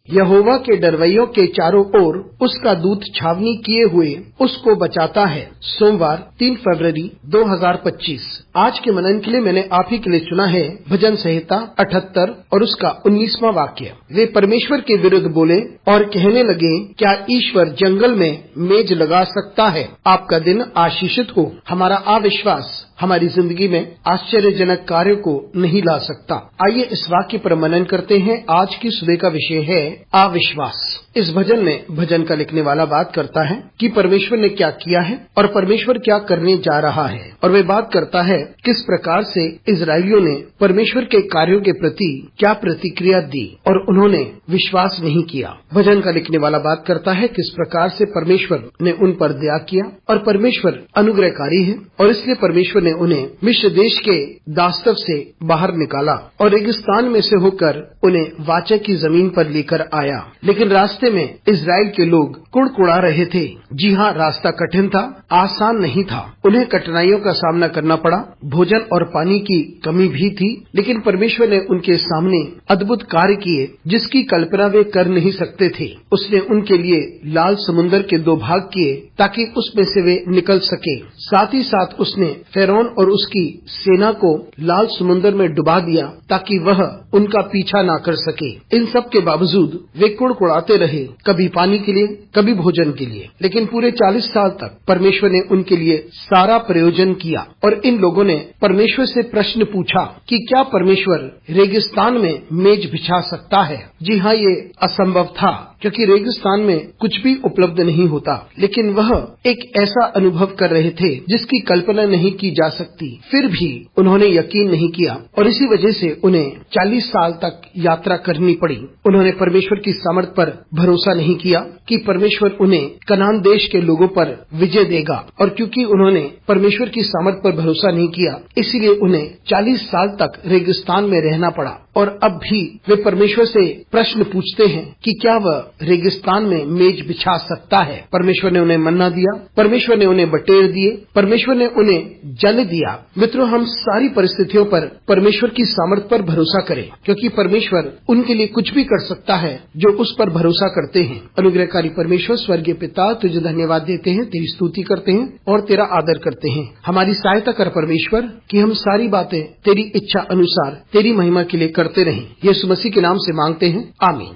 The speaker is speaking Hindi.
यहोवा के डरवैयों के चारों ओर उसका दूत छावनी किए हुए उसको बचाता है। सोमवार 3 फरवरी 2025। आज के मनन के लिए मैंने आप ही के लिए चुना है भजन संहिता 78 और उसका 19वां वाक्य। वे परमेश्वर के विरुद्ध बोले और कहने लगे, क्या ईश्वर जंगल में मेज लगा सकता है? आपका दिन आशीषित हो। हमारा अविश्वास हमारी जिंदगी में आश्चर्यजनक कार्य को नहीं ला सकता। आइए इस वाक्य पर मनन करते हैं। आज की सुबह का विषय है अविश्वास। इस भजन में भजन का लिखने वाला बात करता है कि परमेश्वर ने क्या किया है और परमेश्वर क्या करने जा रहा है, और वे बात करता है किस प्रकार से इजरायलियों ने परमेश्वर के कार्यों के प्रति क्या प्रतिक्रिया दी और उन्होंने विश्वास नहीं किया। भजन का लिखने वाला बात करता है किस प्रकार से परमेश्वर ने उन पर दया किया और परमेश्वर अनुग्रहकारी है और इसलिए परमेश्वर ने उन्हें मिस्र देश के दास्तव से बाहर निकाला और रेगिस्तान में से होकर उन्हें वाचा की जमीन पर लेकर आया। लेकिन रास्ते में इजराइल के लोग कुड़कुड़ा रहे थे। जी हाँ, रास्ता कठिन था, आसान नहीं था। उन्हें कठिनाइयों का सामना करना पड़ा। भोजन और पानी की कमी भी थी, लेकिन परमेश्वर ने उनके सामने अद्भुत कार्य किए जिसकी कल्पना वे कर नहीं सकते थे। उसने उनके लिए लाल समुन्दर के 2 भाग किए ताकि उसमें से वे निकल सके। साथ ही साथ उसने फिरौन और उसकी सेना को लाल समुन्दर में डुबा दिया ताकि वह उनका पीछा ना कर सके। इन सब के बावजूद वे कुड़कुड़ाते रहे, कभी पानी के लिए, कभी भोजन के लिए। लेकिन पूरे 40 साल तक परमेश्वर ने उनके लिए सारा प्रयोजन किया और इन लोगों ने परमेश्वर से प्रश्न पूछा कि क्या परमेश्वर रेगिस्तान में मेज बिछा सकता है? जी हाँ, ये असंभव था क्योंकि रेगिस्तान में कुछ भी उपलब्ध नहीं होता। लेकिन वह एक ऐसा अनुभव कर रहे थे जिसकी कल्पना नहीं की जा सकती। फिर भी उन्होंने यकीन नहीं किया और इसी वजह से उन्हें 40 साल तक यात्रा करनी पड़ी। उन्होंने परमेश्वर की सामर्थ पर भरोसा नहीं किया कि परमेश्वर उन्हें कनान देश के लोगों पर विजय देगा, और क्योंकि उन्होंने परमेश्वर की सामर्थ पर भरोसा नहीं किया, इसीलिए उन्हें 40 साल तक रेगिस्तान में रहना पड़ा। और अब भी वे परमेश्वर से प्रश्न पूछते हैं कि क्या वह रेगिस्तान में मेज बिछा सकता है। परमेश्वर ने उन्हें मन्ना दिया, परमेश्वर ने उन्हें बटेर दिए, परमेश्वर ने उन्हें जल दिया। मित्रों, हम सारी परिस्थितियों पर परमेश्वर की सामर्थ पर भरोसा करें, क्योंकि परमेश्वर उनके लिए कुछ भी कर सकता है जो उस पर भरोसा करते हैं। अनुग्रहकारी परमेश्वर स्वर्गीय पिता, तुझे धन्यवाद देते हैं, तेरी स्तुति करते हैं और तेरा आदर करते हैं। हमारी सहायता कर परमेश्वर कि हम सारी बातें तेरी इच्छा अनुसार तेरी महिमा के लिए करते रहें। यीशु मसीह के नाम से मांगते हैं, आमीन।